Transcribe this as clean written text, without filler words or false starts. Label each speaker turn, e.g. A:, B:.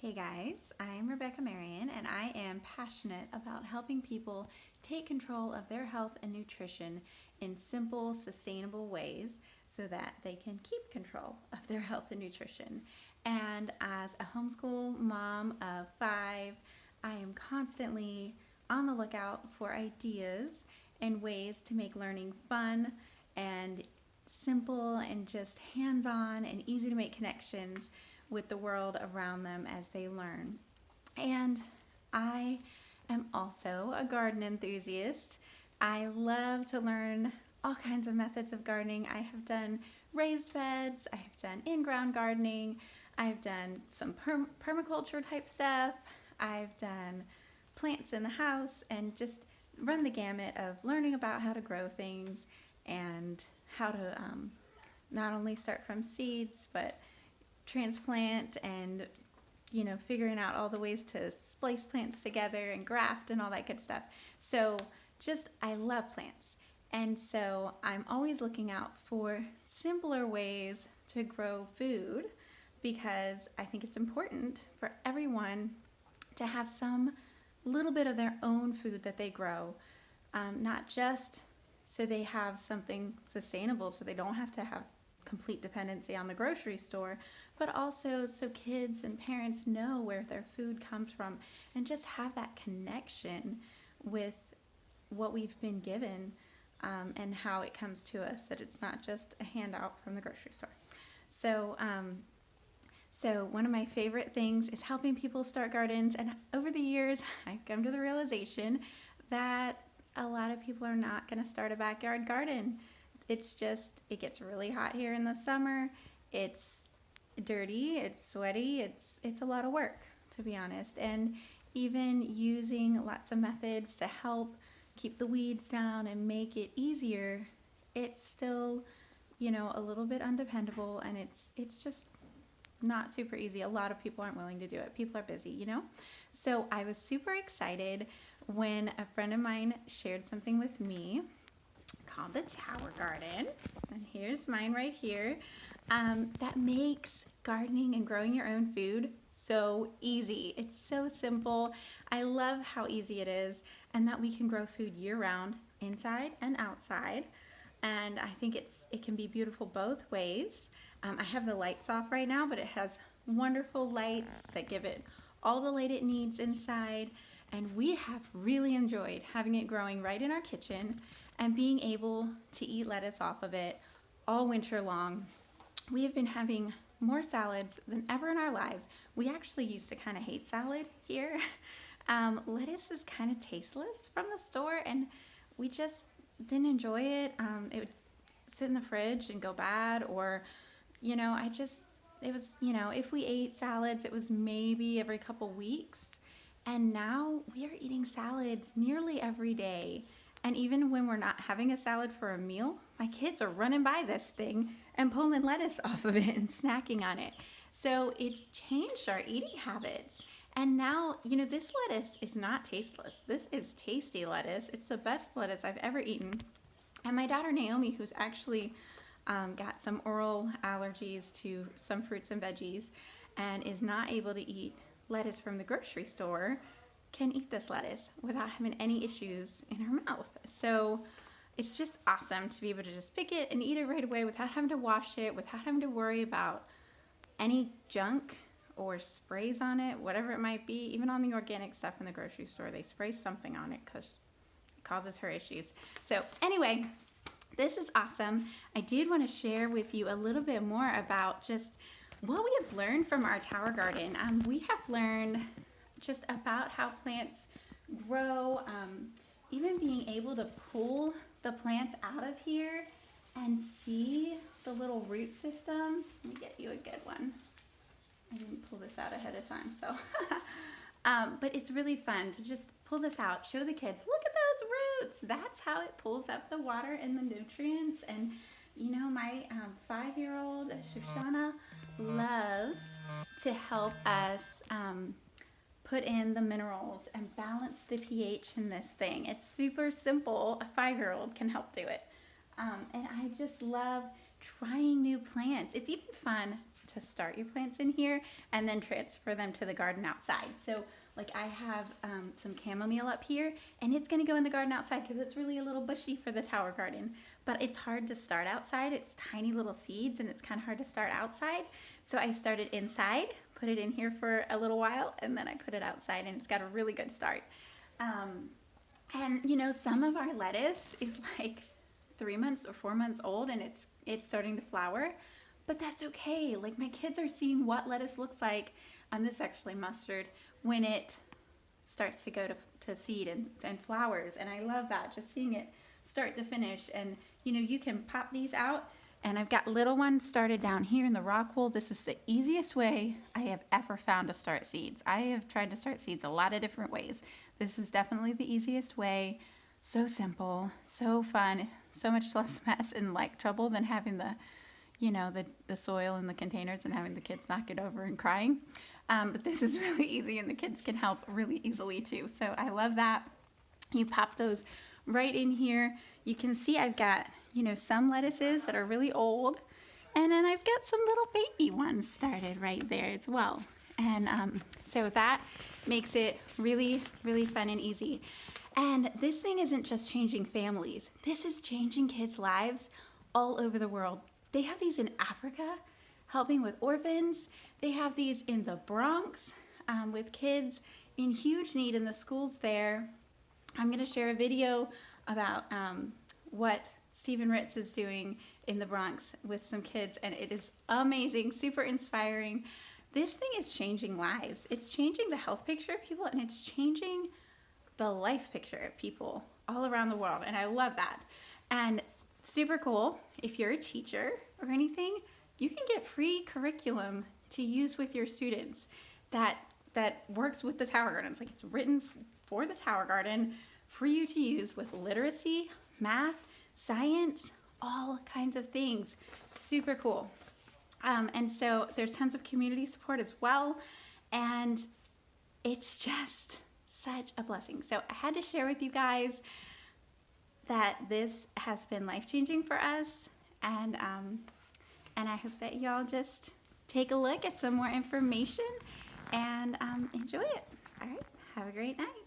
A: Hey guys, I'm Rebecca Marion and I am passionate about helping people take control of their health and nutrition in simple, sustainable ways so that they can keep control of their health and nutrition. And as a homeschool mom of 5, I am constantly on the lookout for ideas and ways to make learning fun and simple and just hands-on and easy to make connections with the world around them as they learn. And I am also a garden enthusiast. I love to learn all kinds of methods of gardening. I have done raised beds, I have done in-ground gardening, I've done some permaculture type stuff, I've done plants in the house, and just run the gamut of learning about how to grow things and how to not only start from seeds but transplant and figuring out all the ways to splice plants together and graft and all that good stuff. So just I love plants, and so I'm always looking out for simpler ways to grow food because I think it's important for everyone to have some little bit of their own food that they grow, not just so they have something sustainable so they don't have to have complete dependency on the grocery store, but also so kids and parents know where their food comes from and just have that connection with what we've been given, and how it comes to us, that it's not just a handout from the grocery store. So one of my favorite things is helping people start gardens, and over the years I've come to the realization that a lot of people are not going to start a backyard garden. It gets really hot here in the summer. It's dirty, it's sweaty, it's a lot of work, to be honest. And even using lots of methods to help keep the weeds down and make it easier, it's still, a little bit undependable, and it's just not super easy. A lot of people aren't willing to do it. People are busy. So I was super excited when a friend of mine shared something with me called the Tower Garden, and here's mine right here, that makes gardening and growing your own food so easy. It's so simple. I love how easy it is, and that we can grow food year-round, inside and outside. And I think it can be beautiful both ways. I have the lights off right now, but it has wonderful lights that give it all the light it needs inside. And we have really enjoyed having it growing right in our kitchen and being able to eat lettuce off of it all winter long. We have been having more salads than ever in our lives. We actually used to kind of hate salad here. Lettuce is kind of tasteless from the store, and we just didn't enjoy it. It would sit in the fridge and go bad, or, it was, if we ate salads, it was maybe every couple weeks. And now we are eating salads nearly every day. And even when we're not having a salad for a meal, my kids are running by this thing and pulling lettuce off of it and snacking on it. So it's changed our eating habits. And now, this lettuce is not tasteless. This is tasty lettuce. It's the best lettuce I've ever eaten. And my daughter Naomi, who's actually got some oral allergies to some fruits and veggies and is not able to eat lettuce from the grocery store, can eat this lettuce without having any issues in her mouth. So it's just awesome to be able to just pick it and eat it right away without having to wash it, without having to worry about any junk or sprays on it, whatever it might be. Even on the organic stuff in the grocery store, they spray something on it because it causes her issues. So anyway, this is awesome. I did want to share with you a little bit more about just what we have learned from our tower garden. We have learned just about how plants grow, even being able to pull the plants out of here and see the little root system. Let me get you a good one. I didn't pull this out ahead of time, so. But it's really fun to just pull this out, show the kids, look at those roots. That's how it pulls up the water and the nutrients. And my 5-year-old Shoshana loves to help us put in the minerals and balance the pH in this thing. It's super simple. A 5-year-old can help do it. And I just love trying new plants. It's even fun to start your plants in here and then transfer them to the garden outside. So like I have some chamomile up here, and it's gonna go in the garden outside because it's really a little bushy for the tower garden. But it's hard to start outside. It's tiny little seeds, and it's kind of hard to start outside. So I started inside, put it in here for a little while, and then I put it outside, and it's got a really good start. And you know, some of our lettuce is like 3 months or 4 months old, and it's starting to flower, but that's okay. Like my kids are seeing what lettuce looks like, and this actually mustard, when it starts to go to seed and flowers, and I love that, just seeing it start to finish. And you know, you can pop these out, and I've got little ones started down here in the rock wool. This is the easiest way I have ever found to start seeds. I have tried to start seeds a lot of different ways. This is definitely the easiest way. So simple, so fun, so much less mess and like trouble than having the, you know, the soil in the containers and having the kids knock it over and crying. But this is really easy, and the kids can help really easily too. So I love that. You pop those right in here. You can see I've got, you know, some lettuces that are really old, and then I've got some little baby ones started right there as well. And so that makes it really, really fun and easy. And this thing isn't just changing families. This is changing kids' lives all over the world. They have these in Africa, helping with orphans. They have these in the Bronx with kids in huge need in the schools there. I'm going to share a video about what Stephen Ritz is doing in the Bronx with some kids, and it is amazing, super inspiring. This thing is changing lives. It's changing the health picture of people, and it's changing the life picture of people all around the world, and I love that. And super cool, if you're a teacher or anything, you can get free curriculum to use with your students that works with the Tower Garden. It's like it's written for the Tower Garden for you to use with literacy, math, science, all kinds of things. Super cool. And so there's tons of community support as well, and it's just such a blessing. So I had to share with you guys that this has been life-changing for us, and I hope that y'all just take a look at some more information and enjoy it. All right, have a great night.